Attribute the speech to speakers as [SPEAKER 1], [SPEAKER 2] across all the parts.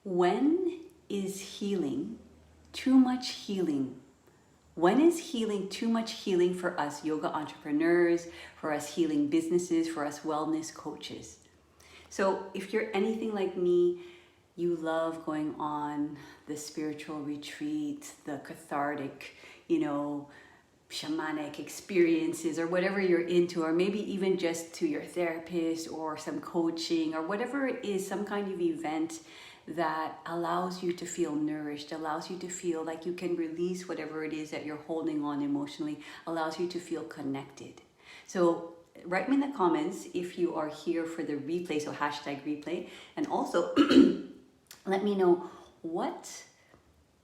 [SPEAKER 1] When is healing too much healing? When is healing too much healing for us yoga entrepreneurs, for us healing businesses, for us wellness coaches? So if you're anything like me, you love going on the spiritual retreats, the cathartic, shamanic experiences, or whatever you're into, or maybe even just to your therapist or some coaching or whatever it is, some kind of event that allows you to feel nourished, allows you to feel like you can release whatever it is that you're holding on emotionally, allows you to feel connected. So write me in the comments if you are here for the replay, so #replay, and also let me know what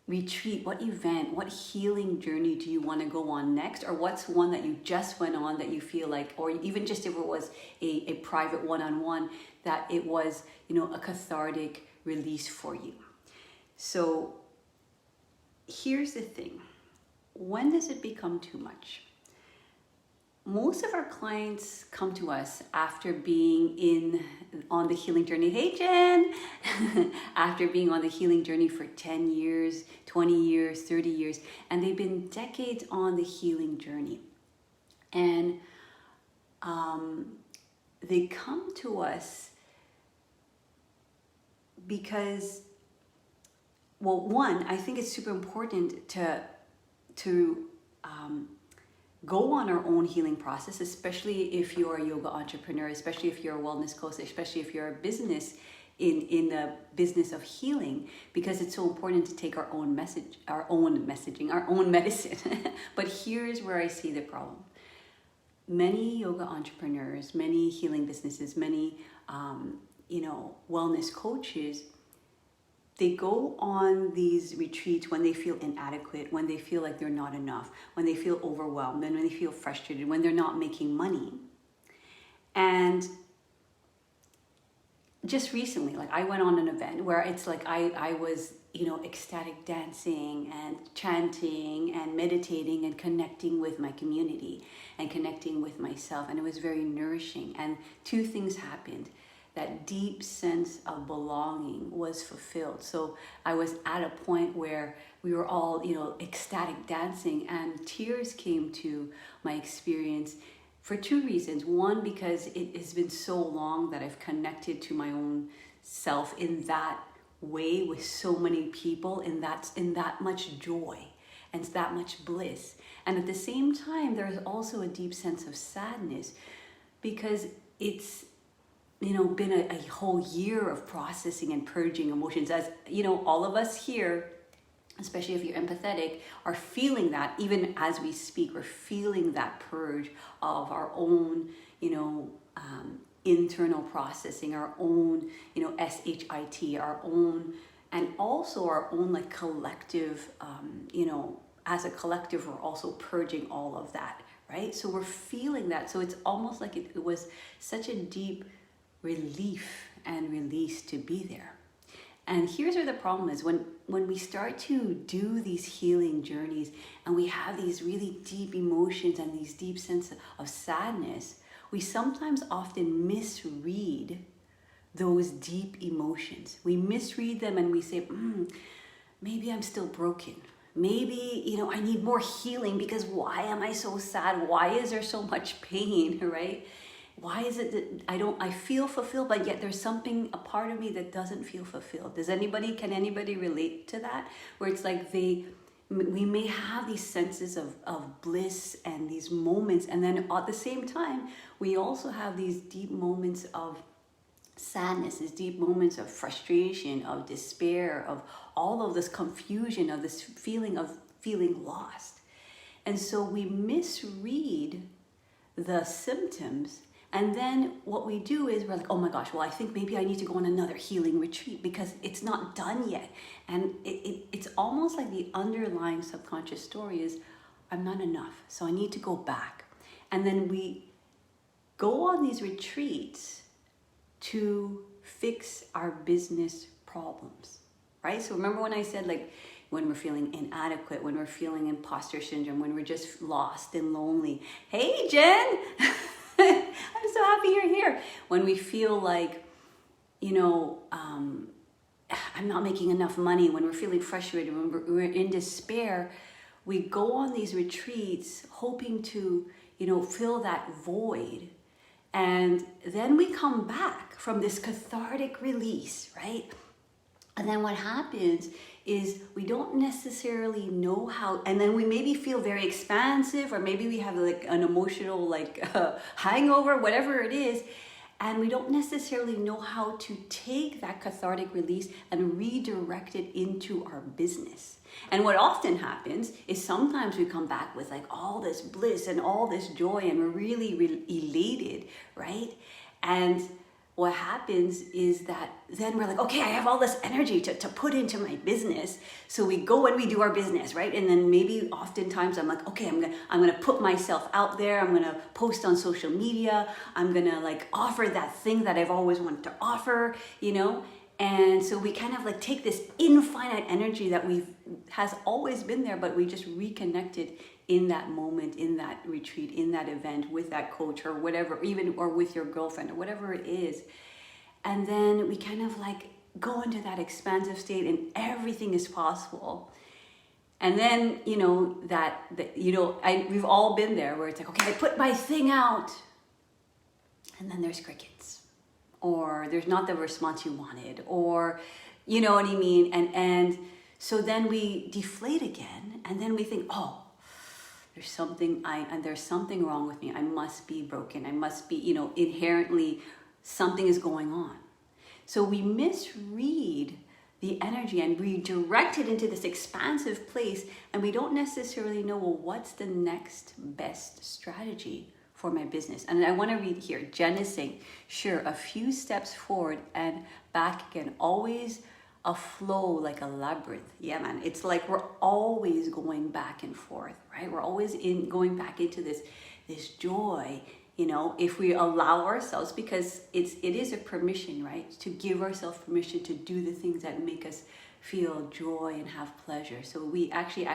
[SPEAKER 1] retreat, what event, what healing journey do you want to go on next, or what's one that you just went on that you feel like, or even just if it was a private one-on-one, that it was, a cathartic release for you. So here's the thing. When does it become too much? Most of our clients come to us after being on the healing journey. Hey, Jen! After being on the healing journey for 10 years, 20 years, 30 years, and they've been decades on the healing journey. And they come to us because, well, one, I think it's super important to go on our own healing process, especially if you're a yoga entrepreneur, especially if you're a wellness coach, especially if you're a business in the business of healing, because it's so important to take our own messaging, our own medicine. But here's where I see the problem. Many yoga entrepreneurs, many healing businesses, many wellness coaches, they go on these retreats when they feel inadequate, when they feel like they're not enough, when they feel overwhelmed, and when they feel frustrated, when they're not making money. And just recently, like I went on an event where it's like I was, ecstatic dancing and chanting and meditating and connecting with my community and connecting with myself. And it was very nourishing. And two things happened. That deep sense of belonging was fulfilled. So I was at a point where we were all, ecstatic dancing, and tears came to my experience for two reasons. One, because it has been so long that I've connected to my own self in that way with so many people, in that much joy and that much bliss. And at the same time, there's also a deep sense of sadness because it's been a whole year of processing and purging emotions. As all of us here, especially if you're empathetic, are feeling that even as we speak. We're feeling that purge of our own, internal processing, our own, SHIT, our own, and also our own like collective, as a collective, we're also purging all of that, right? So we're feeling that. So it's almost like it was such a deep relief and release to be there. And here's where the problem is. When we start to do these healing journeys and we have these really deep emotions and these deep sense of sadness, we sometimes often misread those deep emotions. We misread them and we say, maybe I'm still broken. Maybe, I need more healing because why am I so sad? Why is there so much pain, right? Why is it that I feel fulfilled, but yet there's something, a part of me that doesn't feel fulfilled? Can anybody relate to that? Where it's like we may have these senses of bliss and these moments, and then at the same time, we also have these deep moments of sadness, these deep moments of frustration, of despair, of all of this confusion, of this feeling of feeling lost. And so we misread the symptoms. And then what we do is we're like, oh my gosh, well, I think maybe I need to go on another healing retreat because it's not done yet. And it's almost like the underlying subconscious story is, I'm not enough, so I need to go back. And then we go on these retreats to fix our business problems, right? So remember when I said like, when we're feeling inadequate, when we're feeling imposter syndrome, when we're just lost and lonely. Hey, Jen! I'm so happy you're here. When we feel like, I'm not making enough money, when we're feeling frustrated, when we're in despair, we go on these retreats hoping to, fill that void. And then we come back from this cathartic release, right? And then what happens is we don't necessarily know how, and then we maybe feel very expansive, or maybe we have like an emotional hangover, whatever it is. And we don't necessarily know how to take that cathartic release and redirect it into our business. And what often happens is sometimes we come back with like all this bliss and all this joy, and we're really elated, right? And what happens is that then we're like, okay, I have all this energy to put into my business. So we go and we do our business, right? And then maybe oftentimes I'm like, okay, I'm gonna put myself out there. I'm gonna post on social media. I'm gonna like offer that thing that I've always wanted to offer, And so we kind of like take this infinite energy that has always been there, but we just reconnected in that moment, in that retreat, in that event, with that coach or whatever, or with your girlfriend or whatever it is. And then we kind of like go into that expansive state and everything is possible. And then, we've all been there where it's like, okay, I put my thing out, and then there's crickets, or there's not the response you wanted, or, you know what I mean? And so then we deflate again, and then we think, oh, there's something wrong with me. I must be broken. I must be, inherently something is going on. So we misread the energy and redirect it into this expansive place, and we don't necessarily know, well, what's the next best strategy for my business? And I want to read here. Jen is saying, sure, a few steps forward and back again, always a flow like a labyrinth. Yeah, man. It's like we're always going back and forth, right? We're always going back into this joy, if we allow ourselves, because it is a permission, right? To give ourselves permission to do the things that make us feel joy and have pleasure. So we actually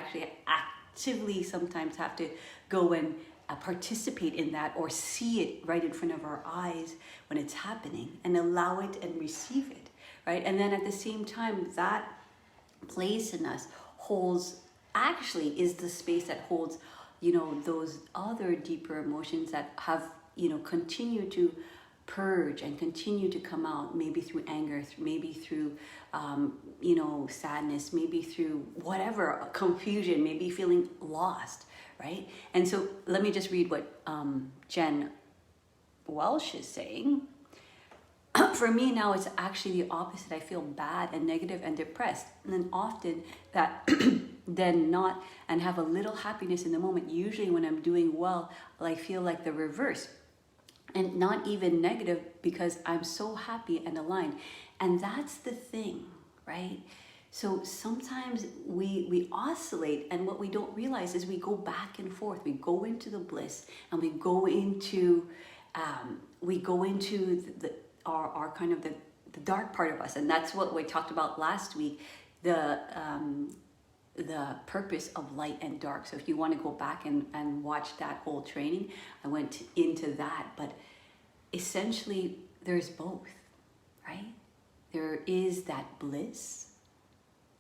[SPEAKER 1] actively sometimes have to go and participate in that, or see it right in front of our eyes when it's happening, and allow it and receive it. Right? And then at the same time, that place in us is the space that holds, those other deeper emotions that have, continue to purge and continue to come out, maybe through anger, maybe through, sadness, maybe through whatever, confusion, maybe feeling lost, right? And so let me just read what Jen Welsh is saying. For me now, it's actually the opposite. I feel bad and negative and depressed. And then often that then not, and have a little happiness in the moment. Usually when I'm doing well, I feel like the reverse. And not even negative, because I'm so happy and aligned. And that's the thing, right? So sometimes we oscillate, and what we don't realize is we go back and forth. We go into the bliss, and we go into our kind of the dark part of us. And that's what we talked about last week, the purpose of light and dark. So if you want to go back and watch that whole training, I went into that. But essentially there's both, right? There is that bliss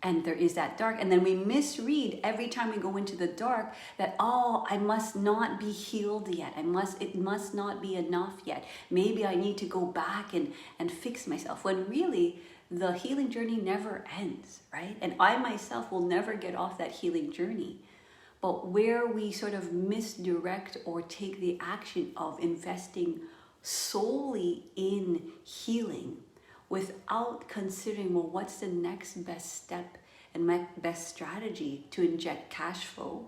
[SPEAKER 1] and there is that dark. And then we misread every time we go into the dark that, oh, I must not be healed yet. It must not be enough yet. Maybe I need to go back and fix myself. When really the healing journey never ends, right? And I myself will never get off that healing journey. But where we sort of misdirect or take the action of investing solely in healing, without considering, well, what's the next best step and my best strategy to inject cash flow,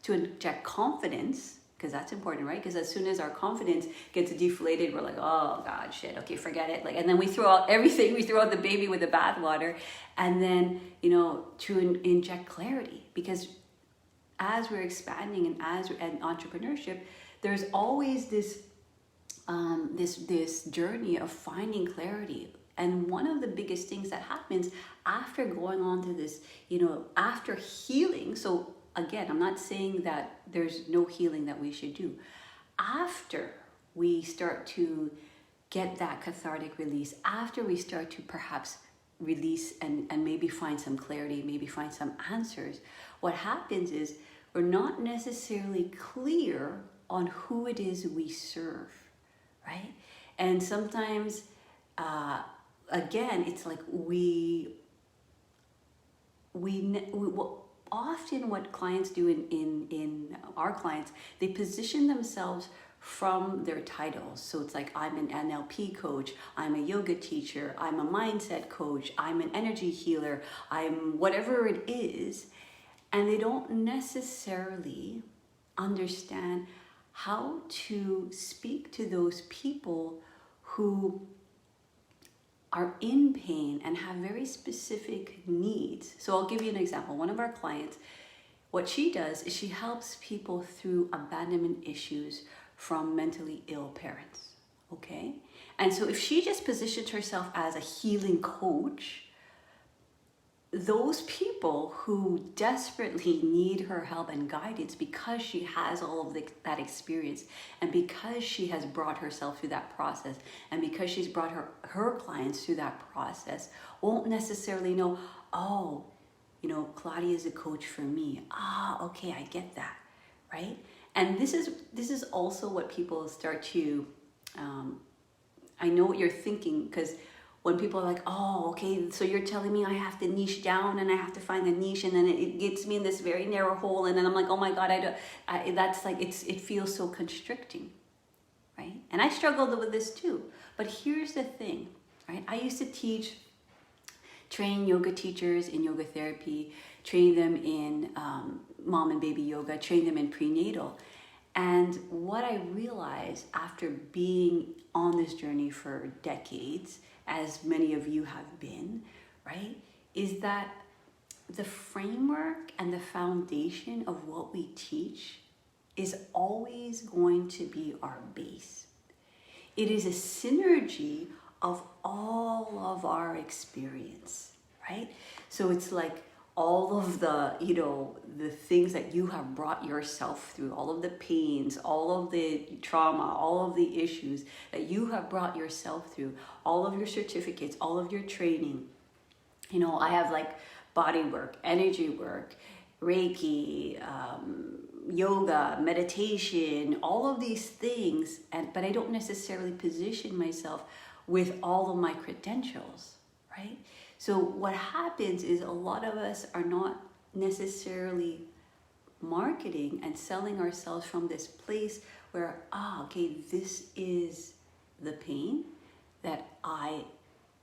[SPEAKER 1] to inject confidence, because that's important, right? Because as soon as our confidence gets deflated, we're like, oh God, shit, okay, forget it. And then we throw out everything, we throw out the baby with the bathwater, and then, to inject clarity. Because as we're expanding and entrepreneurship, there's always this journey of finding clarity. And one of the biggest things that happens after going on to this, after healing, so again, I'm not saying that there's no healing that we should do. After we start to get that cathartic release, after we start to perhaps release and maybe find some clarity, maybe find some answers, what happens is we're not necessarily clear on who it is we serve, right? And sometimes, again, it's like often what clients do in our clients, they position themselves from their titles. So it's like, I'm an NLP coach, I'm a yoga teacher, I'm a mindset coach, I'm an energy healer, I'm whatever it is. And they don't necessarily understand how to speak to those people who are in pain and have very specific needs. So I'll give you an example. One of our clients, what she does is she helps people through abandonment issues from mentally ill parents, okay? And so if she just positions herself as a healing coach, those people who desperately need her help and guidance because she has all of that experience, and because she has brought herself through that process, and because she's brought her clients through that process, won't necessarily know, oh, you know, Claudia is a coach for me. Ah, okay, I get that, right? And this is also what people start to, I know what you're thinking, because when people are like, oh, okay, so you're telling me I have to niche down and I have to find a niche, and then it gets me in this very narrow hole, and then I'm like, oh my God, that's like, it feels so constricting, right? And I struggled with this too. But here's the thing, right? I used to train yoga teachers in yoga therapy, train them in mom and baby yoga, train them in prenatal. And what I realized after being on this journey for decades, as many of you have been, right, is that the framework and the foundation of what we teach is always going to be our base. It is a synergy of all of our experience, right? So it's like all of the, you know, the things that you have brought yourself through, all of the pains, all of the trauma, all of the issues that you have brought yourself through, all of your certificates, all of your training. You know, I have like body work, energy work, Reiki, yoga, meditation, all of these things, but I don't necessarily position myself with all of my credentials, right? So what happens is a lot of us are not necessarily marketing and selling ourselves from this place where, okay, this is the pain that I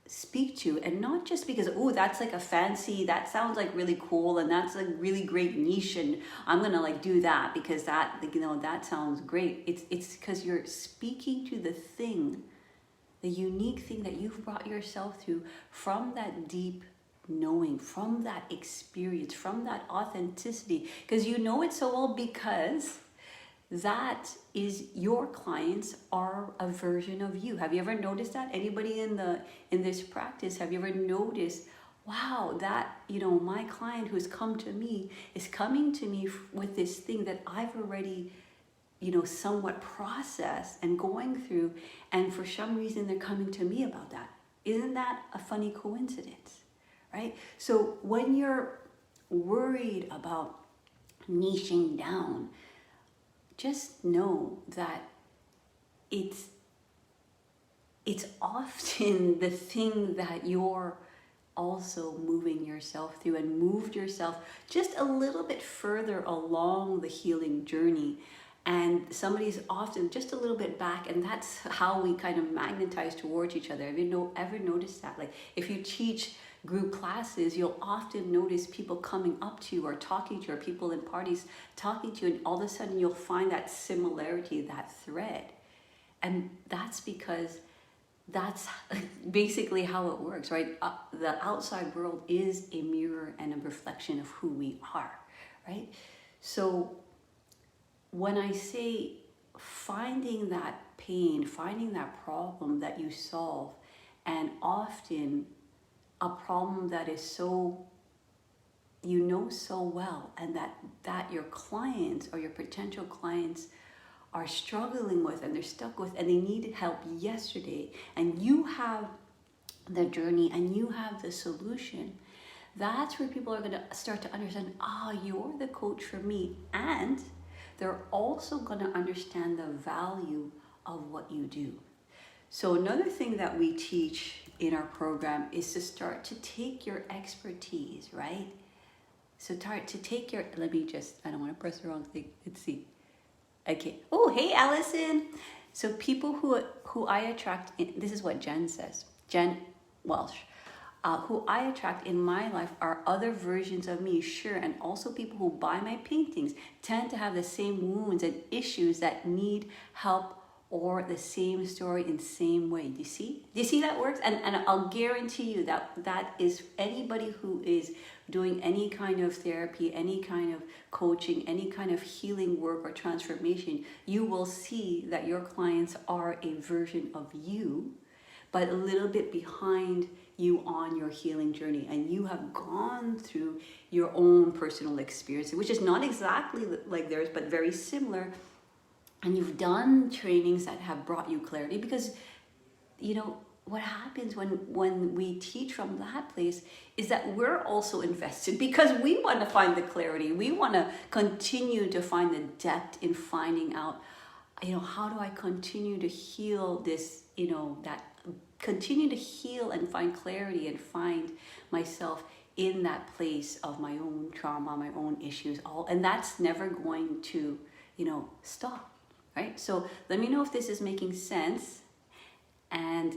[SPEAKER 1] speak to, and not just because, oh, that's like a fancy, that sounds like really cool, and that's a really great niche, and I'm gonna like do that because that, you know, that sounds great. It's because you're speaking to the thing, the unique thing that you've brought yourself through from that deep knowing, from that experience, from that authenticity, because you know it so well because that is your clients are a version of you. Have you ever noticed that? Anybody in this practice, have you ever noticed, wow, that, you know, my client who's come to me is coming to me with this thing that I've already, you know, somewhat processed and going through, and for some reason they're coming to me about that. Isn't that a funny coincidence, right? So when you're worried about niching down, just know that it's often the thing that you're also moving yourself through, and moved yourself just a little bit further along the healing journey, and somebody's often just a little bit back, and that's how we kind of magnetize towards each other. Have you ever noticed that? Like if you teach group classes, you'll often notice people coming up to you or talking to you, or people in parties talking to you, and all of a sudden you'll find that similarity, that thread. And that's because that's basically how it works, right? The outside world is a mirror and a reflection of who we are, right? So when I say finding that pain, finding that problem that you solve, and often a problem that is so, you know so well, and that your clients or your potential clients are struggling with, and they're stuck with, and they needed help yesterday, and you have the journey and you have the solution, that's where people are going to start to understand, you're the coach for me. And they're also going to understand the value of what you do. So another thing that we teach in our program is to start to take your expertise, right? So start to take your, I don't want to press the wrong thing. Let's see. Okay. Oh, hey, Allison. So people who I attract, this is what Jen says, Jen Welsh, who I attract in my life are other versions of me, sure, and also people who buy my paintings tend to have the same wounds and issues that need help or the same story in same way. Do you see? Do you see that works? And I'll guarantee you that is anybody who is doing any kind of therapy, any kind of coaching, any kind of healing work or transformation, you will see that your clients are a version of you, but a little bit behind you on your healing journey, and you have gone through your own personal experience, which is not exactly like theirs, but very similar. And you've done trainings that have brought you clarity, because what happens when we teach from that place is that we're also invested, because we want to find the clarity. We want to continue to find the depth in finding out, how do I continue to heal this, continue to heal and find clarity and find myself in that place of my own trauma, my own issues, and that's never going to, stop, right? So let me know if this is making sense. And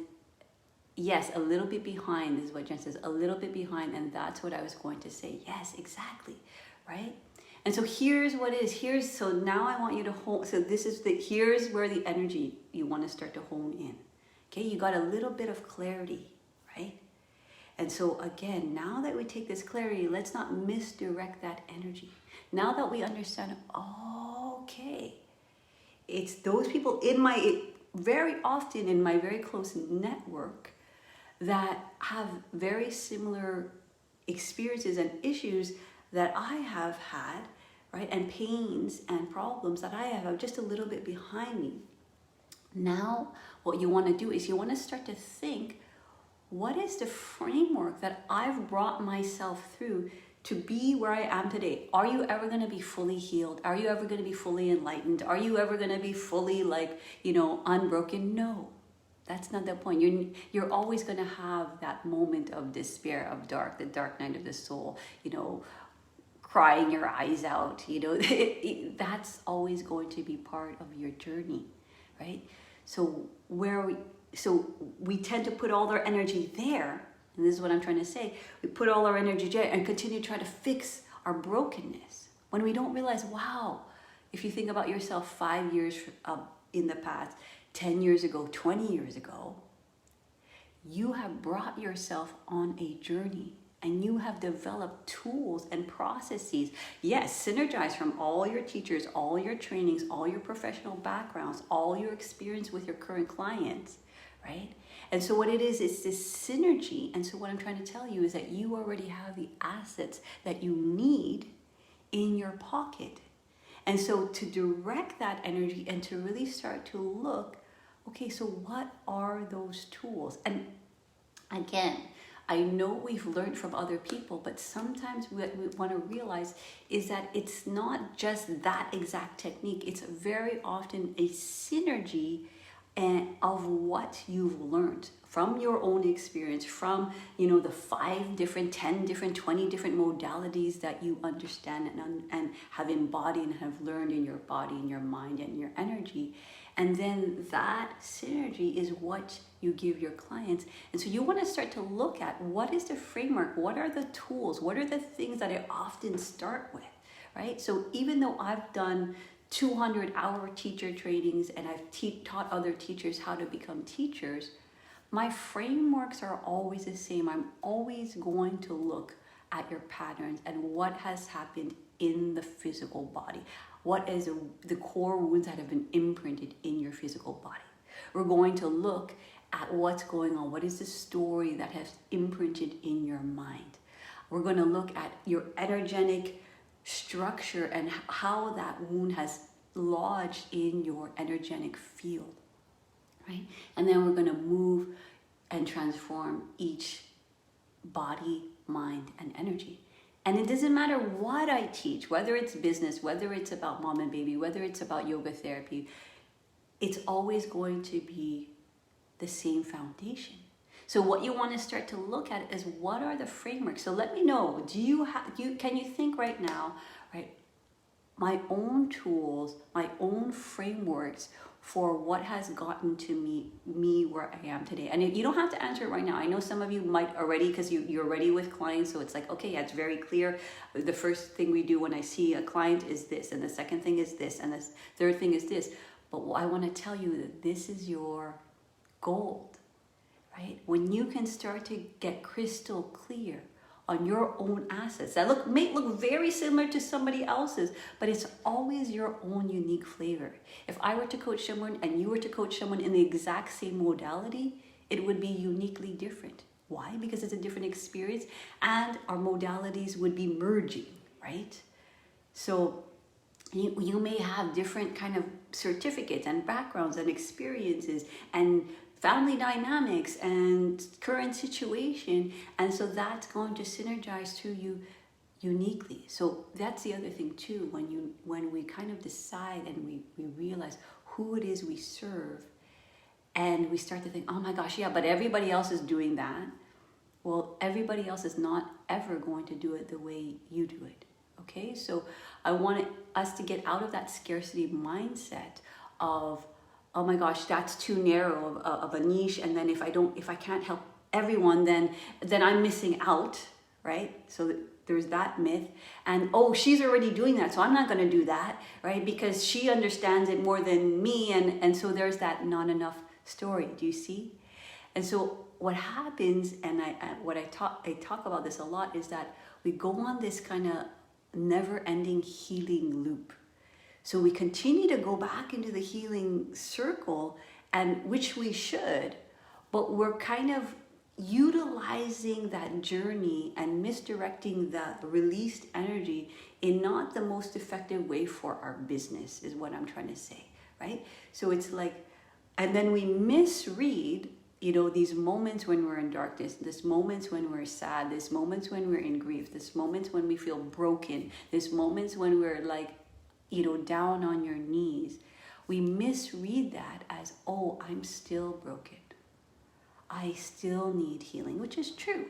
[SPEAKER 1] yes, a little bit behind, this is what Jen says, a little bit behind, and that's what I was going to say. Yes, exactly, right? And so here's what it is. So now I want you to hone, here's where the energy you want to start to hone in. Okay, you got a little bit of clarity, right? And so again, now that we take this clarity, let's not misdirect that energy. Now that we understand, okay, it's those people very often in my very close network that have very similar experiences and issues that I have had, right? And pains and problems that I have just a little bit behind me. Now, what you want to do is you want to start to think, what is the framework that I've brought myself through to be where I am today? Are you ever going to be fully healed? Are you ever going to be fully enlightened? Are you ever going to be fully unbroken? No, that's not the point. You're always going to have that moment of despair, of the dark night of the soul, crying your eyes out, that's always going to be part of your journey, right? So we tend to put all our energy there, and this is what I'm trying to say. We put all our energy there and continue to try to fix our brokenness when we don't realize, wow, if you think about yourself 5 years in the past, 10 years ago, 20 years ago, you have brought yourself on a journey and you have developed tools and processes. Yes, synergize from all your teachers, all your trainings, all your professional backgrounds, all your experience with your current clients, right? And so what it is this synergy. And so what I'm trying to tell you is that you already have the assets that you need in your pocket. And so to direct that energy and to really start to look, okay, so what are those tools? And again, I know we've learned from other people, but sometimes what we want to realize is that it's not just that exact technique. It's very often a synergy of what you've learned from your own experience, from the 5 different, 10 different, 20 different modalities that you understand and have embodied and have learned in your body, in your mind, and your energy. And then that synergy is what you give your clients. And so you want to start to look at, what is the framework? What are the tools? What are the things that I often start with, right? So even though I've done 200-hour teacher trainings and I've taught other teachers how to become teachers, my frameworks are always the same. I'm always going to look at your patterns and what has happened in the physical body. What is the core wounds that have been imprinted in your physical body? We're going to look at what's going on. What is the story that has imprinted in your mind? We're going to look at your energetic structure and how that wound has lodged in your energetic field, right? And then we're going to move and transform each body, mind, and energy. And it doesn't matter what I teach, whether it's business, whether it's about mom and baby, whether it's about yoga therapy, it's always going to be the same foundation. So what you want to start to look at is, what are the frameworks? So let me know, can you think right now, right? My own tools, my own frameworks for what has gotten to me where I am today. And you don't have to answer it right now. I know some of you might already, because you're already with clients, so it's like, okay, yeah, it's very clear. The first thing we do when I see a client is this, and the second thing is this, and the third thing is this. But I want to tell you that this is your gold, right? When you can start to get crystal clear on your own assets that may look very similar to somebody else's, but it's always your own unique flavor. If I were to coach someone and you were to coach someone in the exact same modality, it would be uniquely different. Why? Because it's a different experience, and our modalities would be merging, right? So you may have different kind of certificates and backgrounds and experiences and family dynamics and current situation, and so that's going to synergize to you uniquely. So that's the other thing too, when we kind of decide and we realize who it is we serve, and we start to think, oh my gosh, yeah, but everybody else is doing that. Well, everybody else is not ever going to do it the way you do it. Okay, so I want us to get out of that scarcity mindset of, oh my gosh, that's too narrow of a niche, and then if I can't help everyone, then I'm missing out, right? So there's that myth. And oh, she's already doing that, so I'm not going to do that, right? Because she understands it more than me, and so there's that not enough story. Do you see? And so what happens, and I talk about this a lot, is that we go on this kind of never-ending healing loop. So we continue to go back into the healing circle, and which we should, but we're kind of utilizing that journey and misdirecting the released energy in not the most effective way for our business, is what I'm trying to say, right? So it's like, and then we misread, these moments when we're in darkness, these moments when we're sad, these moments when we're in grief, these moments when we feel broken, these moments when we're like, down on your knees. We misread that as, oh, I'm still broken. I still need healing, which is true,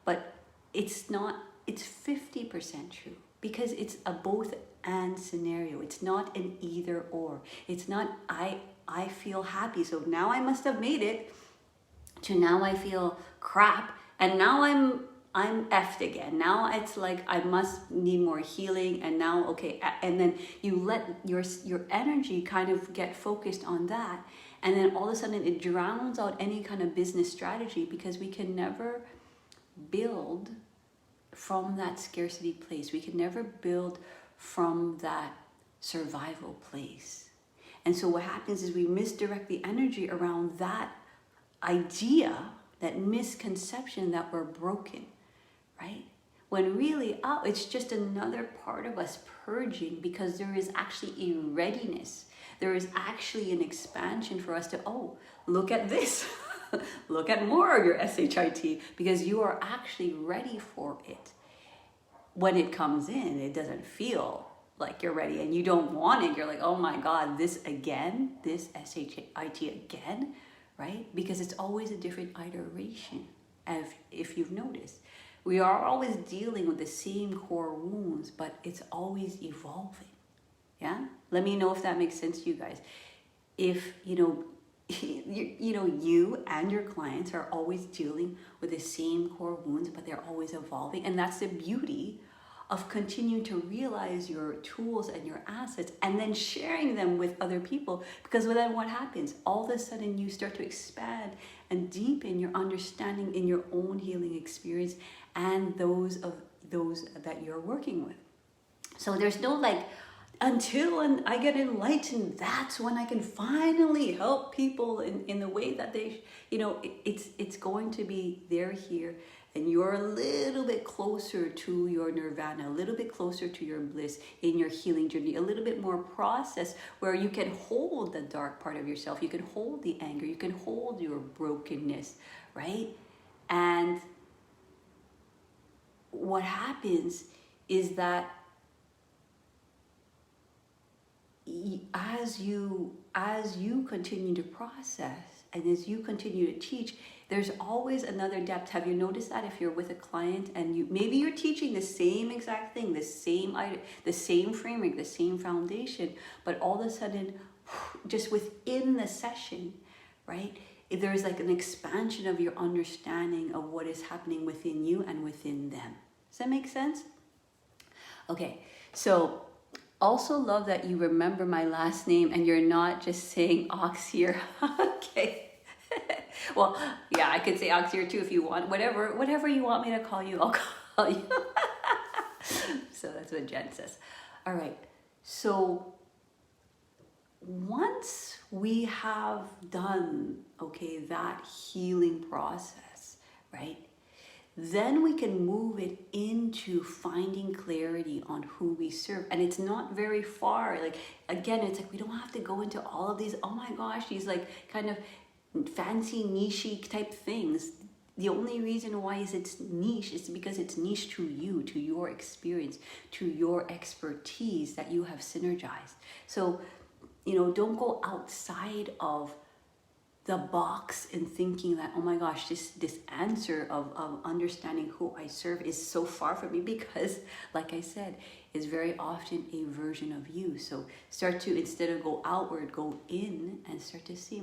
[SPEAKER 1] but it's not, it's 50% true, because it's a both and scenario. It's not an either or. It's not, I feel happy, so now I must have made it, to now I feel crap, and now I'm effed again. Now it's like I must need more healing, and now, okay, and then you let your energy kind of get focused on that, and then all of a sudden it drowns out any kind of business strategy, because we can never build from that scarcity place. We can never build from that survival place. And so what happens is we misdirect the energy around that idea, that misconception that we're broken, right? When really, it's just another part of us purging, because there is actually a readiness. There is actually an expansion for us to, look at this. Look at more of your SHIT, because you are actually ready for it. When it comes in, it doesn't feel like you're ready, and you don't want it. You're like, oh my God, this again, this SHIT again, right? Because it's always a different iteration, if you've noticed. We are always dealing with the same core wounds, but it's always evolving. Yeah? Let me know if that makes sense to you guys. If, you and your clients are always dealing with the same core wounds, but they're always evolving. And that's the beauty of continuing to realize your tools and your assets, and then sharing them with other people. Because then what happens? All of a sudden you start to expand and deepen your understanding in your own healing experience and those that you're working with. So there's no like, until I get enlightened, that's when I can finally help people in the way that they, it's going to be, they're here, and you're a little bit closer to your nirvana, a little bit closer to your bliss in your healing journey, a little bit more process where you can hold the dark part of yourself, you can hold the anger, you can hold your brokenness, right? And what happens is that as you continue to process and as you continue to teach, there's always another depth. Have you noticed that if you're with a client and maybe you're teaching the same exact thing, the same item, the same framework, the same foundation, but all of a sudden, just within the session, right, there's like an expansion of your understanding of what is happening within you and within them. Does that make sense? Okay, so also love that you remember my last name and you're not just saying Oxier. Okay. Well, yeah, I could say Oxier too if you want. Whatever you want me to call you, I'll call you. So that's what Jen says. All right. So once we have done, okay, that healing process, right? Then we can move it into finding clarity on who we serve. And it's not very far. Like, again, it's like we don't have to go into all of these, oh my gosh, these like kind of fancy niche type things. The only reason why it's niche is because it's niche to you, to your experience, to your expertise that you have synergized. So, don't go outside of the box in thinking that, oh my gosh, this answer of understanding who I serve is so far from me, because like I said, is very often a version of you. So start to, instead of go outward, go in and start to see,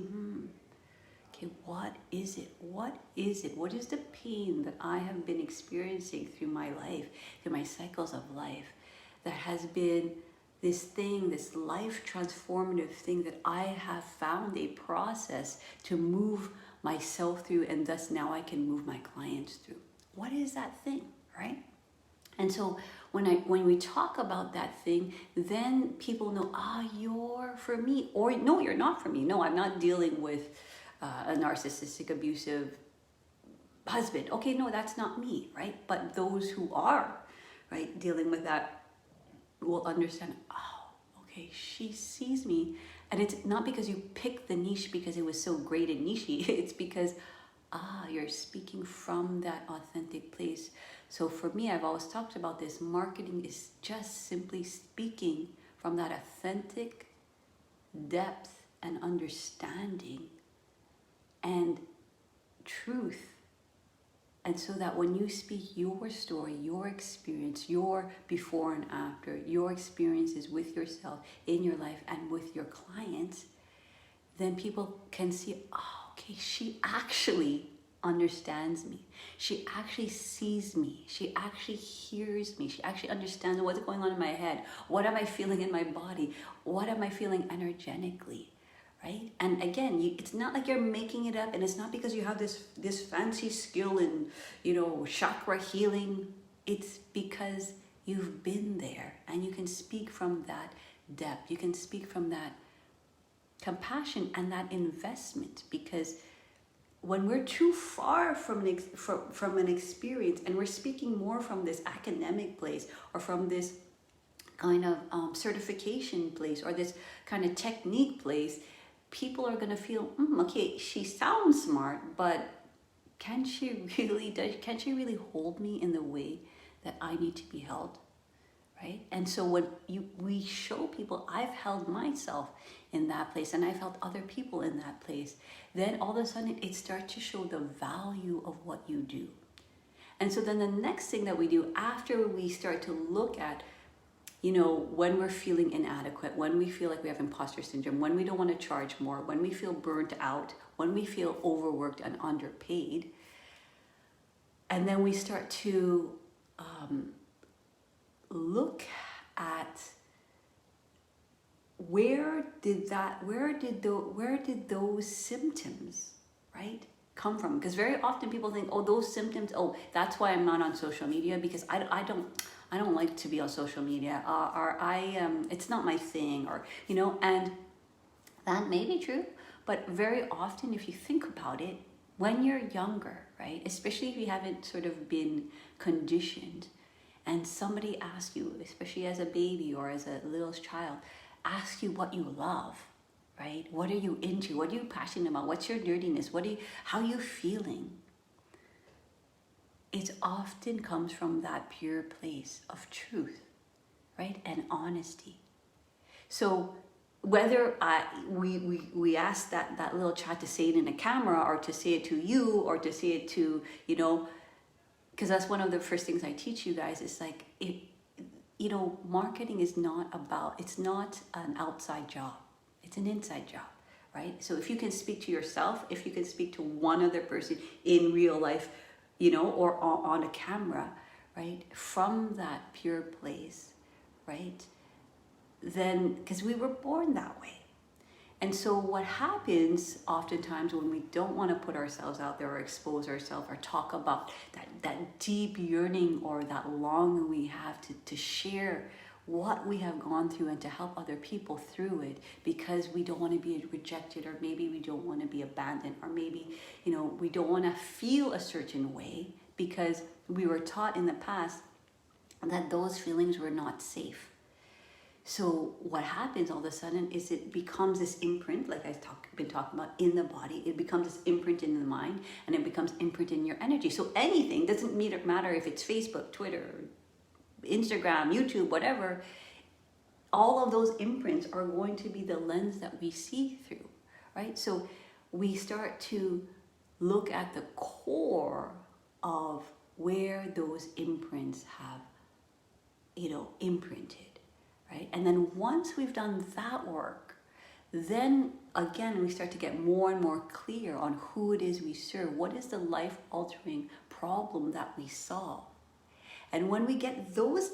[SPEAKER 1] okay, what is it? What is it? What is the pain that I have been experiencing through my life, through my cycles of life, that has been this thing, this life transformative thing that I have found a process to move myself through, and thus now I can move my clients through. What is that thing, right? And so when we talk about that thing, then people know, you're for me, or no, you're not for me. No, I'm not dealing with a narcissistic, abusive husband. Okay, no, that's not me, right? But those who are, right, dealing with that will understand, okay, she sees me. And it's not because you picked the niche because it was so great and niche-y. It's because, you're speaking from that authentic place. So for me, I've always talked about this. Marketing is just simply speaking from that authentic depth and understanding and truth. And so that when you speak your story, your experience, your before and after, your experiences with yourself in your life and with your clients, then people can see, okay, she actually understands me. She actually sees me. She actually hears me. She actually understands what's going on in my head. What am I feeling in my body? What am I feeling energetically? Right? And again, it's not like you're making it up, and it's not because you have this fancy skill in, chakra healing. It's because you've been there, and you can speak from that depth. You can speak from that compassion and that investment, because when we're too far from an experience, and we're speaking more from this academic place or from this kind of certification place or this kind of technique place, people are going to feel, okay, she sounds smart, but can she really hold me in the way that I need to be held, right? And so when we show people, I've held myself in that place and I've held other people in that place, then all of a sudden it starts to show the value of what you do. And so then the next thing that we do after we start to look at, when we're feeling inadequate, when we feel like we have imposter syndrome, when we don't want to charge more, when we feel burnt out, when we feel overworked and underpaid, and then we start to look at where did those symptoms, right, come from? Because very often people think, those symptoms, that's why I'm not on social media, because I don't like to be on social media, or it's not my thing, or, and that may be true, but very often if you think about it, when you're younger, right, especially if you haven't sort of been conditioned, and somebody asks you, especially as a baby or as a little child, asks you what you love, right? What are you into? What are you passionate about? What's your nerdiness? How are you feeling? It often comes from that pure place of truth, right? And honesty. So whether we ask that little child to say it in a camera, or to say it to you, or to say it to, because that's one of the first things I teach you guys, is like, marketing is it's not an outside job. It's an inside job, right? So if you can speak to yourself, if you can speak to one other person in real life, or on a camera, right? From that pure place, right? Then, because we were born that way. And so what happens oftentimes when we don't want to put ourselves out there, or expose ourselves, or talk about that deep yearning, or that longing we have to share what we have gone through, and to help other people through it, because we don't want to be rejected, or maybe we don't want to be abandoned, or maybe, we don't want to feel a certain way, because we were taught in the past that those feelings were not safe. So what happens all of a sudden is it becomes this imprint, like I've been talking about, in the body. It becomes this imprint in the mind, and it becomes imprint in your energy. So anything, doesn't matter if it's Facebook, Twitter, Instagram, YouTube, whatever, all of those imprints are going to be the lens that we see through, right? So we start to look at the core of where those imprints have, imprinted. Right? And then once we've done that work, then again, we start to get more and more clear on who it is we serve. What is the life-altering problem that we solve? And when we get those,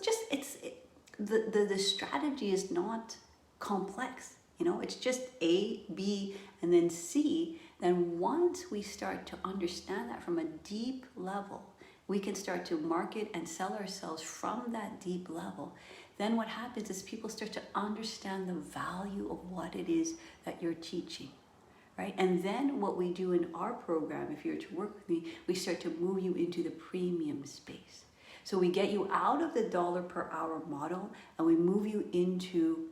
[SPEAKER 1] the strategy is not complex. It's just A, B, and then C. Then once we start to understand that from a deep level, we can start to market and sell ourselves from that deep level. Then what happens is people start to understand the value of what it is that you're teaching, right? And then what we do in our program, if you're to work with me, we start to move you into the premium space. So we get you out of the dollar per hour model, and we move you into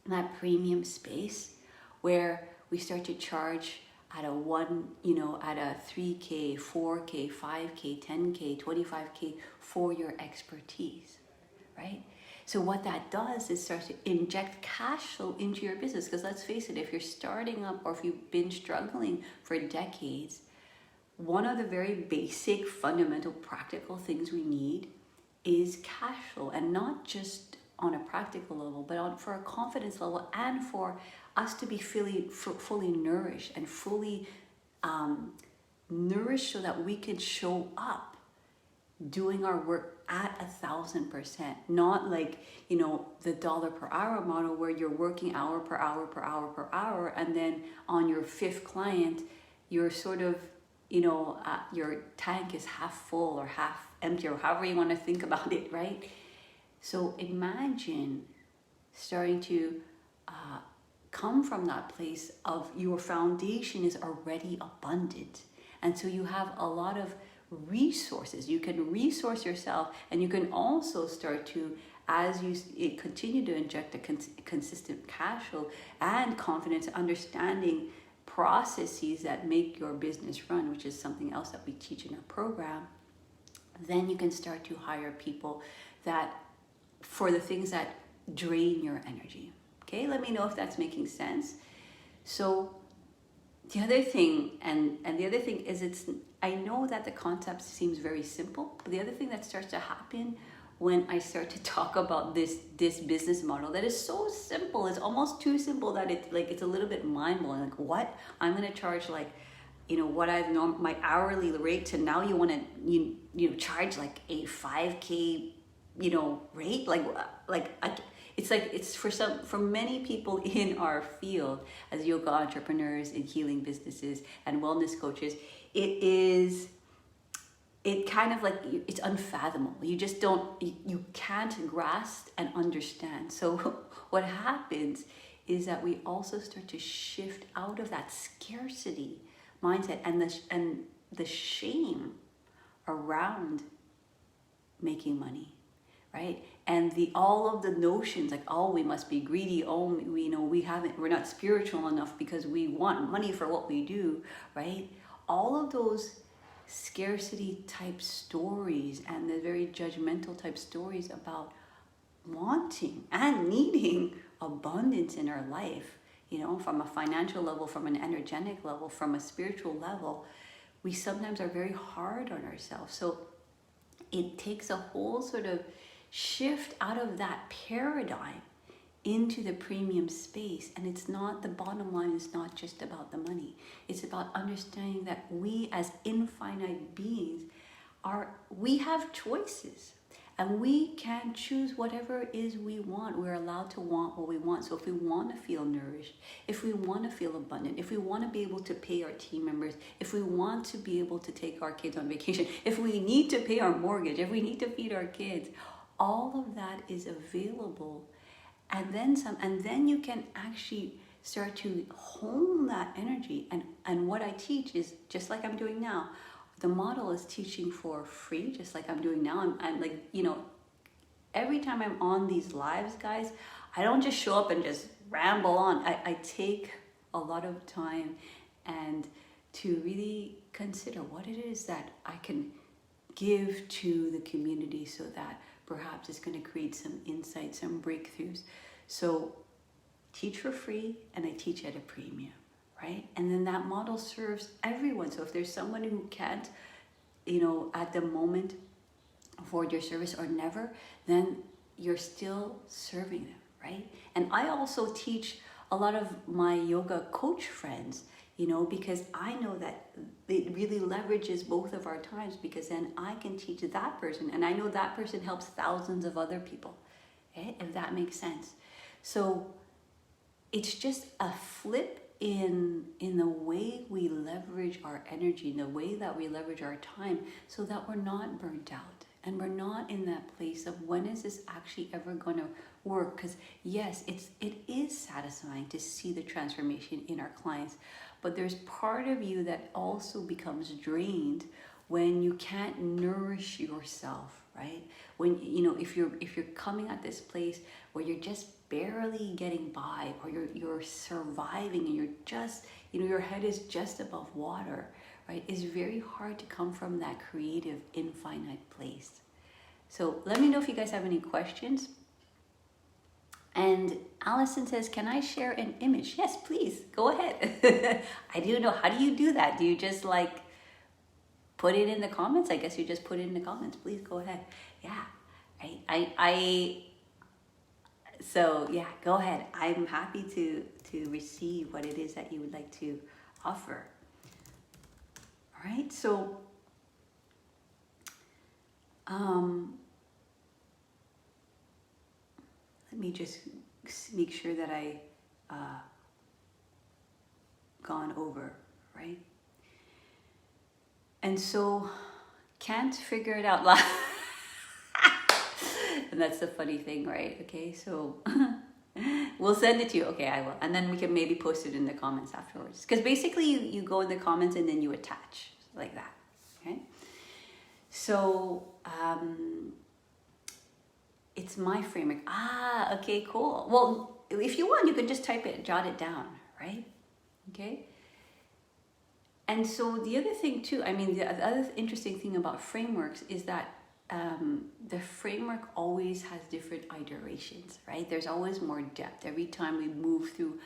[SPEAKER 1] that premium space where we start to charge at a 3K, 4K, 5K, 10K, 25K for your expertise, right? So what that does is start to inject cash flow into your business. Because let's face it, if you're starting up, or if you've been struggling for decades, one of the very basic, fundamental, practical things we need is cash flow. And not just on a practical level, but for a confidence level, and for us to be fully nourished, and fully nourished, so that we can show up doing our work at 1,000%, not like, the dollar per hour model, where you're working hour per hour per hour per hour, and then on your fifth client, you're sort of, your tank is half full or half empty, or however you want to think about it, right? So imagine starting to come from that place of your foundation is already abundant, and so you have a lot of resources. You can resource yourself, and you can also start to, as you continue to inject a consistent cash flow and confidence, understanding processes that make your business run, which is something else that we teach in our program. Then you can start to hire people for the things that drain your energy. Okay, let me know if that's making sense. So the other thing, and the other thing is, I know that the concept seems very simple, but the other thing that starts to happen when I start to talk about this business model that is so simple, it's almost too simple that it's a little bit mind-blowing. Like, what? I'm gonna charge what I've known my hourly rate, to now you want to charge like a 5K rate, it's for many people in our field as yoga entrepreneurs, in healing businesses and wellness coaches, it's unfathomable. You just you can't grasp and understand. So what happens is that we also start to shift out of that scarcity mindset and the shame around making money, right? And all of the notions like, oh, we must be greedy, oh, we're not spiritual enough because we want money for what we do, right? All of those scarcity type stories and the very judgmental type stories about wanting and needing abundance in our life, from a financial level, from an energetic level, from a spiritual level, we sometimes are very hard on ourselves. So it takes a whole sort of shift out of that paradigm into the premium space. And it's not, the bottom line is not just about the money. It's about understanding that we as infinite beings we have choices. And we can choose whatever it is we want. We're allowed to want what we want. So if we want to feel nourished, if we want to feel abundant, if we want to be able to pay our team members, if we want to be able to take our kids on vacation, if we need to pay our mortgage, if we need to feed our kids, all of that is available. And then some, and then you can actually start to hone that energy. And what I teach is just like I'm doing now. The model is teaching for free, just like I'm doing now. I'm like, every time I'm on these lives, guys, I don't just show up and just ramble on. I take a lot of time and to really consider what it is that I can give to the community so that perhaps it's going to create some insights, some breakthroughs. So teach for free and I teach at a premium. Right? And then that model serves everyone. So if there's someone who can't, at the moment afford your service or never, then you're still serving them, right? And I also teach a lot of my yoga coach friends, because I know that it really leverages both of our times, because then I can teach that person and I know that person helps thousands of other people, okay? If that makes sense. So it's just a flip in the way we leverage our energy, in the way that we leverage our time, so that we're not burnt out and we're not in that place of when is this actually ever going to work? Because yes, it is satisfying to see the transformation in our clients, but there's part of you that also becomes drained when you can't nourish yourself, right? When if you're coming at this place where you're just barely getting by, or you're surviving and you're just, your head is just above water, right? It's very hard to come from that creative, infinite place. So let me know if you guys have any questions. And Allison says, can I share an image? Yes, please, go ahead. I do know, how do you do that? Do you just like put it in the comments? I guess you just put it in the comments. Please go ahead. Yeah, so yeah, go ahead. I'm happy to receive what it is that you would like to offer. All right, so let me just make sure that I gone over, right? And so can't figure it out loud. And that's the funny thing, right? Okay, so we'll send it to you. Okay, I will. And then we can maybe post it in the comments afterwards. Because basically you go in the comments and then you attach like that, okay? So it's my framework. Okay, cool. Well, if you want, you can just type it, jot it down, right? Okay. And so the other thing too, the other interesting thing about frameworks is that the framework always has different iterations, right? There's always more depth. Every time we move through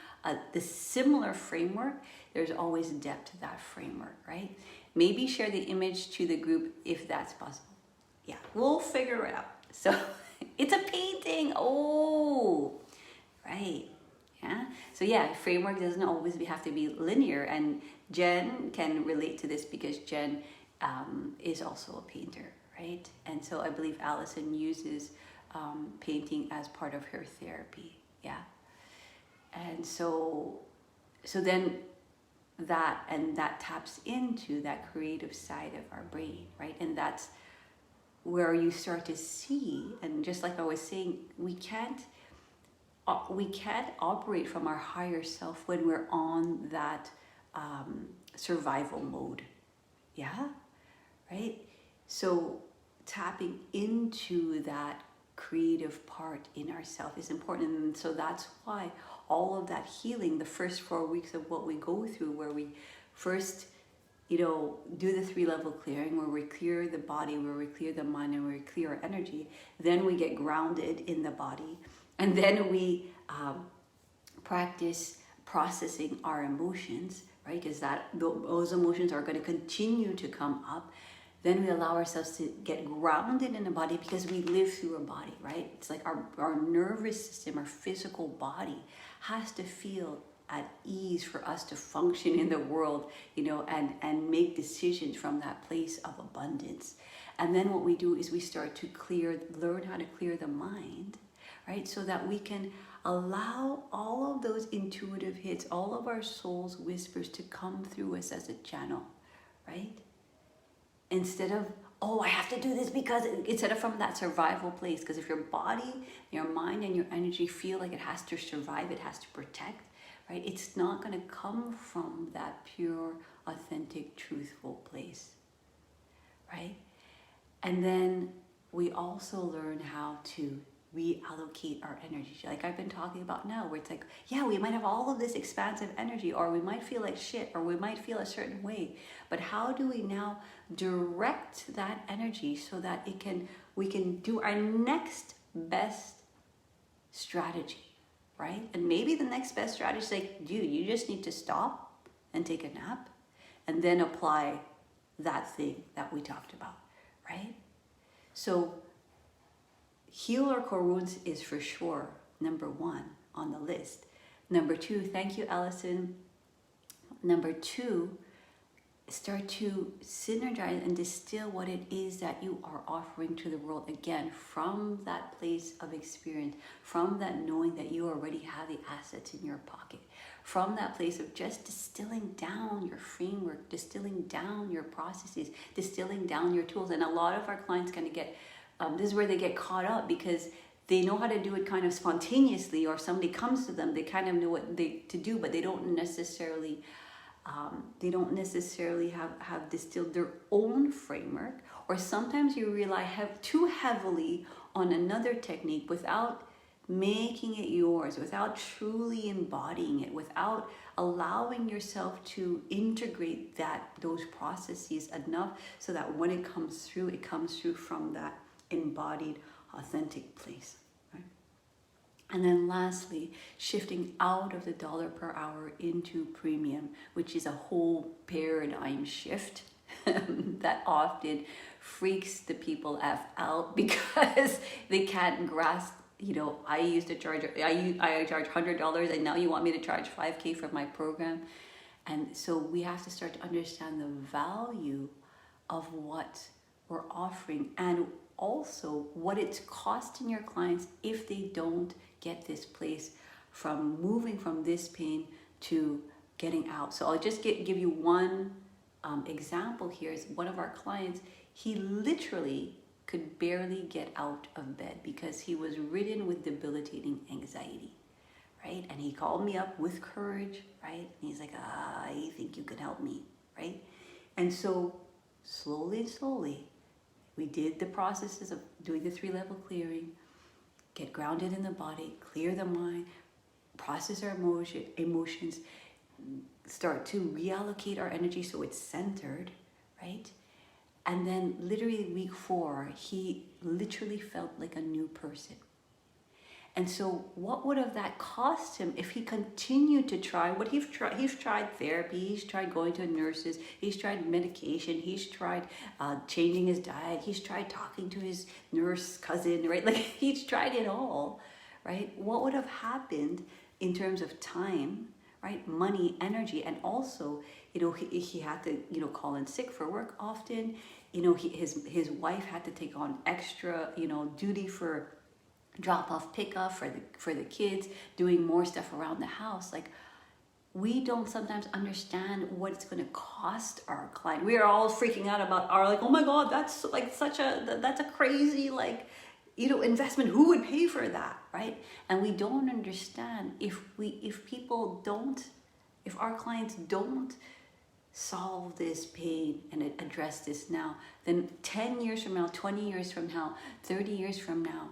[SPEAKER 1] the similar framework, there's always depth to that framework, right? Maybe share the image to the group if that's possible. Yeah, we'll figure it out. So it's a painting. Oh, right. Yeah. So yeah, framework doesn't always have to be linear. And Jen can relate to this because Jen is also a painter, right? And so I believe Allison uses painting as part of her therapy. Yeah. And so then that taps into that creative side of our brain, right? And that's where you start to see, and just like I was saying, we can't operate from our higher self when we're on that survival mode. Yeah, right? So tapping into that creative part in ourselves is important. And so that's why all of that healing, the first 4 weeks of what we go through, where we first, do the 3-level clearing, where we clear the body, where we clear the mind, and where we clear our energy. Then we get grounded in the body. And then we practice processing our emotions, right? Because those emotions are going to continue to come up. Then we allow ourselves to get grounded in the body, because we live through a body, right? It's like our nervous system, our physical body has to feel at ease for us to function in the world, and make decisions from that place of abundance. And then what we do is we start to learn how to clear the mind, right? So that we can allow all of those intuitive hits, all of our soul's whispers to come through us as a channel, right? Instead of, I have to do this instead of from that survival place. Because if your body, your mind, and your energy feel like it has to survive, it has to protect, right? It's not going to come from that pure, authentic, truthful place, right? And then we also learn how to reallocate our energy, like I've been talking about now, where it's like, yeah, we might have all of this expansive energy, or we might feel like shit, or we might feel a certain way, but how do we now direct that energy so that we can do our next best strategy, right? And maybe the next best strategy is like, dude, you just need to stop and take a nap and then apply that thing that we talked about, right? So heal our core wounds is for sure number 1 on the list. Number 2, thank you, Allison. Number 2, start to synergize and distill what it is that you are offering to the world, again, from that place of experience, from that knowing that you already have the assets in your pocket, from that place of just distilling down your framework, distilling down your processes, distilling down your tools. And a lot of our clients kind of get, this is where they get caught up, because they know how to do it kind of spontaneously, or somebody comes to them, they kind of know what to do, but they don't necessarily have distilled their own framework. Or sometimes you rely too heavily on another technique without making it yours, without truly embodying it, without allowing yourself to integrate those processes enough so that when it comes through from that embodied, authentic place. And then lastly, shifting out of the dollar per hour into premium, which is a whole paradigm shift that often freaks the people out, because they can't grasp, I used to charge $100 and now you want me to charge $5,000 for my program. And so we have to start to understand the value of what we're offering, and also what it's costing your clients if they don't get this place from moving from this pain to getting out. So I'll just give you one example here. Is one of our clients, he literally could barely get out of bed because he was ridden with debilitating anxiety, right? And he called me up with courage, right? And he's like, I think you could help me, right? And so slowly, we did the processes of doing the 3-level clearing, get grounded in the body, clear the mind, process our emotions, start to reallocate our energy so it's centered, right? And then literally week 4, he literally felt like a new person. And so what would have that cost him if he continued to try what he's tried therapy, he's tried going to nurses, he's tried medication, he's tried changing his diet, he's tried talking to his nurse cousin, right? Like he's tried it all, right? What would have happened in terms of time, right? Money, energy, and also, he had to, call in sick for work often. His wife had to take on extra, duty for drop-off, pick-up for the kids, doing more stuff around the house. Like, we don't sometimes understand what it's going to cost our client. We are all freaking out about oh my God, that's like that's a crazy investment. Who would pay for that, right? And we don't understand if our clients don't solve this pain and address this now, then 10 years from now, 20 years from now, 30 years from now,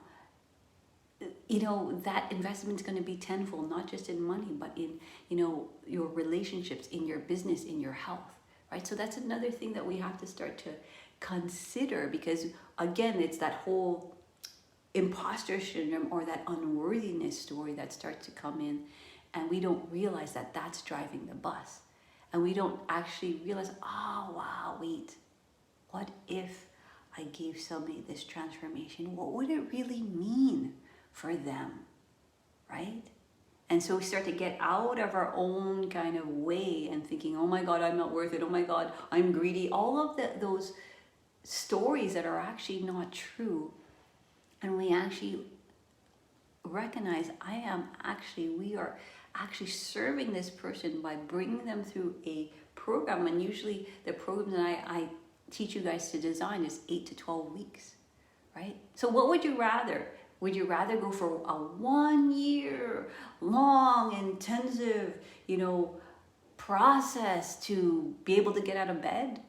[SPEAKER 1] that investment is going to be tenfold, not just in money, but in, your relationships, in your business, in your health, right? So that's another thing that we have to start to consider, because again, it's that whole imposter syndrome or that unworthiness story that starts to come in, and we don't realize that that's driving the bus. And we don't actually realize, oh, wow, wait, what if I gave somebody this transformation? What would it really mean for them, right? And so we start to get out of our own kind of way and thinking, oh my God, I'm not worth it. Oh my God, I'm greedy. All of those stories that are actually not true. And we actually recognize we are actually serving this person by bringing them through a program. And usually the program that I teach you guys to design is 8 to 12 weeks, right? So what would you rather? Would you rather go for a 1 year long, intensive, process to be able to get out of bed?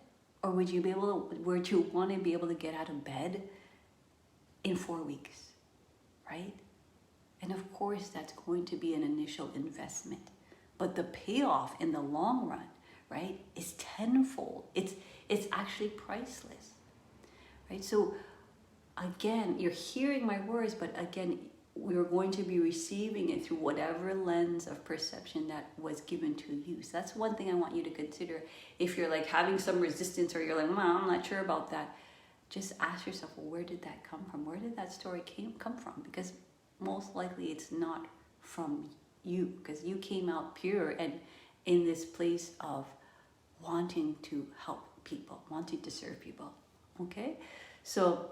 [SPEAKER 1] Or would you want to be able to get out of bed in 4 weeks, right? And of course, that's going to be an initial investment. But the payoff in the long run, right, is tenfold. It's actually priceless, right? So again, you're hearing my words, but again, we're going to be receiving it through whatever lens of perception that was given to you. So that's one thing I want you to consider. If you're like having some resistance, or you're like, I'm not sure about that, just ask yourself, well, where did that come from? Where did that story come from? Because most likely it's not from you, because you came out pure and in this place of wanting to help people, wanting to serve people, okay? So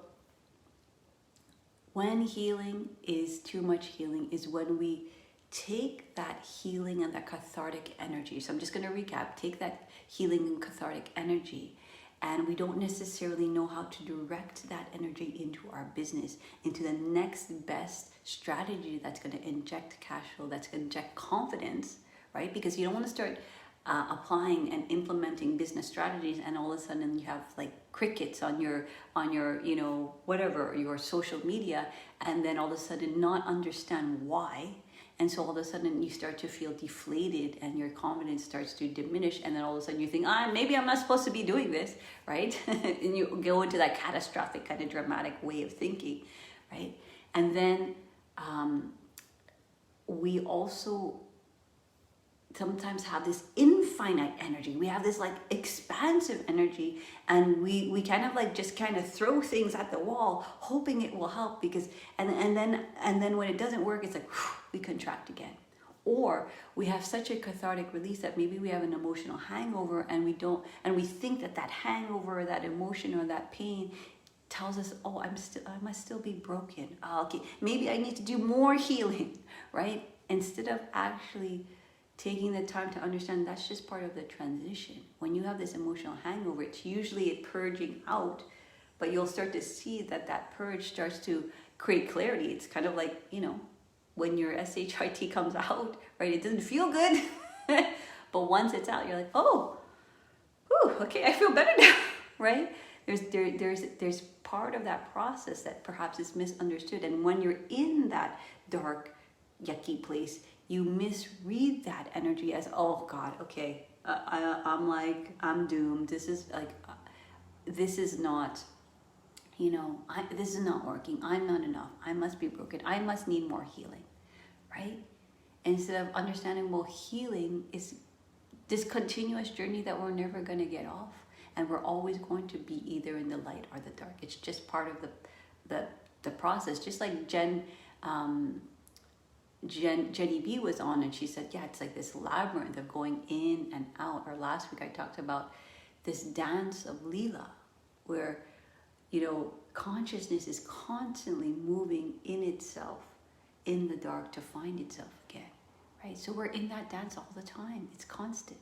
[SPEAKER 1] when healing is too much healing is when we take that healing and that cathartic energy. So I'm just going to recap. Take that healing and cathartic energy, and we don't necessarily know how to direct that energy into our business, into the next best strategy that's going to inject cash flow, that's going to inject confidence, right? Because you don't want to start applying and implementing business strategies and all of a sudden you have like crickets on your whatever, your social media, and then all of a sudden not understand why. And so all of a sudden you start to feel deflated and your confidence starts to diminish, and then all of a sudden you think, maybe I'm not supposed to be doing this, right? And you go into that catastrophic kind of dramatic way of thinking, right? And then we also sometimes have this infinite energy. We have this like expansive energy, and we kind of like just kind of throw things at the wall hoping it will help, because and then when it doesn't work, it's like we contract again. Or we have such a cathartic release that maybe we have an emotional hangover, and we think that hangover or that emotion or that pain tells us, I must still be broken. Okay, maybe I need to do more healing, right? Instead of actually taking the time to understand that's just part of the transition. When you have this emotional hangover, it's usually a purging out, but you'll start to see that purge starts to create clarity. It's kind of like, when your SHIT comes out, right? It doesn't feel good, but once it's out, you're like, okay, I feel better now, right? There's part of that process that perhaps is misunderstood, and when you're in that dark, yucky place, you misread that energy as, oh God, okay, I'm doomed. This is like, this is not working. I'm not enough. I must be broken. I must need more healing, right? Instead of understanding, well, healing is this continuous journey that we're never going to get off, and we're always going to be either in the light or the dark. It's just part of the process. Just like Jenny B was on, and she said, it's like this labyrinth of going in and out. Or last week I talked about this dance of Leela, where consciousness is constantly moving in itself in the dark to find itself again, right? So we're in that dance all the time. It's constant,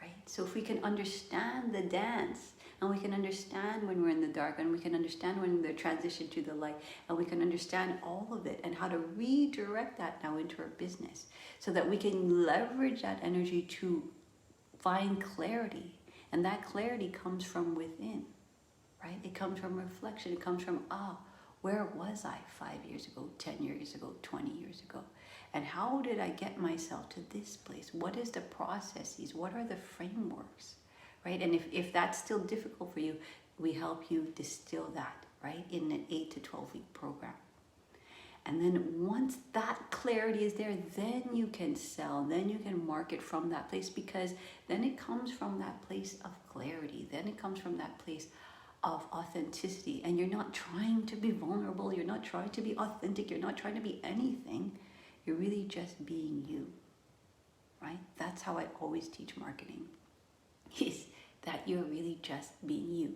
[SPEAKER 1] right? So if we can understand the dance, and we can understand when we're in the dark, and we can understand when the transition to the light, and we can understand all of it and how to redirect that now into our business, so that we can leverage that energy to find clarity. And that clarity comes from within, right? It comes from reflection. It comes from, Where was I 5 years ago, 10 years ago, 20 years ago? And how did I get myself to this place? What is the processes? What are the frameworks, right? And if that's still difficult for you, we help you distill that, right, in an 8 to 12 week program. And then once that clarity is there, then you can sell, then you can market from that place, because then it comes from that place of clarity. Then it comes from that place of authenticity. And you're not trying to be vulnerable. You're not trying to be authentic. You're not trying to be anything. You're really just being you, right? That's how I always teach marketing, is that you're really just being you.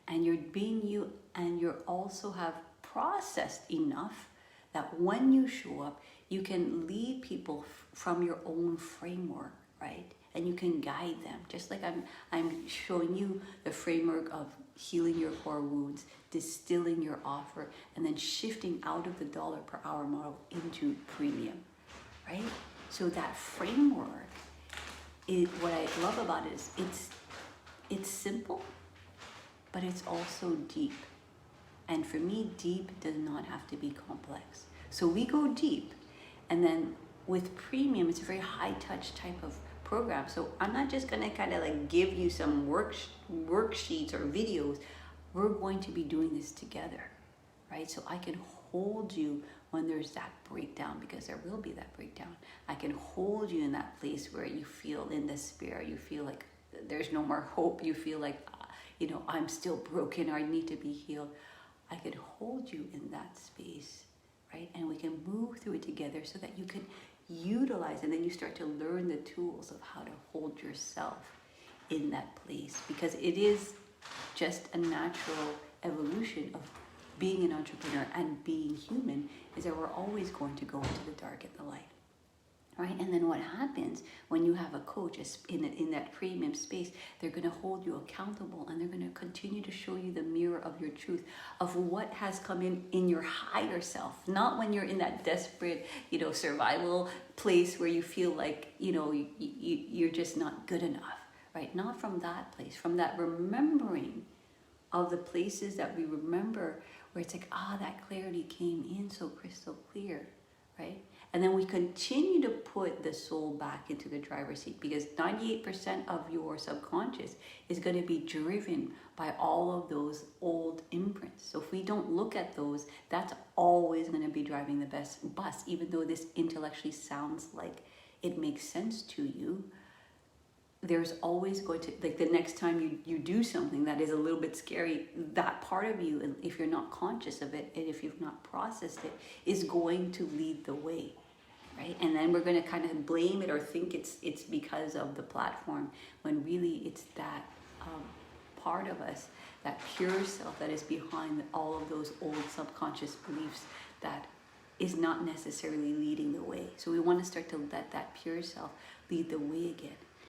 [SPEAKER 1] And you're being you, and you also have processed enough that when you show up, you can lead people from your own framework, right? And you can guide them, just like I'm showing you the framework of healing your core wounds, distilling your offer, and then shifting out of the dollar per hour model into premium, right? So that framework is what I love about it. Is it's simple, but it's also deep. And for me, deep does not have to be complex. So we go deep, and then with premium, it's a very high touch type of program. So I'm not just gonna kind of like give you some worksheets or videos. We're going to be doing this together, right? So I can hold you when there's that breakdown, because there will be that breakdown. I can hold you in that place where you feel in despair, you feel like there's no more hope, you feel like, I'm still broken, or I need to be healed. I could hold you in that space, right? And we can move through it together so that you can utilize, and then you start to learn the tools of how to hold yourself in that place, because it is just a natural evolution of being an entrepreneur and being human, is that we're always going to go into the dark and the light. Right? And then what happens when you have a coach in that premium space, they're going to hold you accountable, and they're going to continue to show you the mirror of your truth, of what has come in your higher self, not when you're in that desperate, survival place where you feel like, you're just not good enough, right? Not from that place, from that remembering of the places that we remember, where it's like, that clarity came in so crystal clear, right? And then we continue to put the soul back into the driver's seat, because 98% of your subconscious is going to be driven by all of those old imprints. So if we don't look at those, that's always going to be driving the bus, even though this intellectually sounds like it makes sense to you. There's always going to, like, the next time you do something that is a little bit scary, that part of you, if you're not conscious of it, and if you've not processed it, is going to lead the way, right? And then we're going to kind of blame it or think it's because of the platform, when really it's that part of us, that pure self that is behind all of those old subconscious beliefs, that is not necessarily leading the way. So we want to start to let that pure self lead the way again.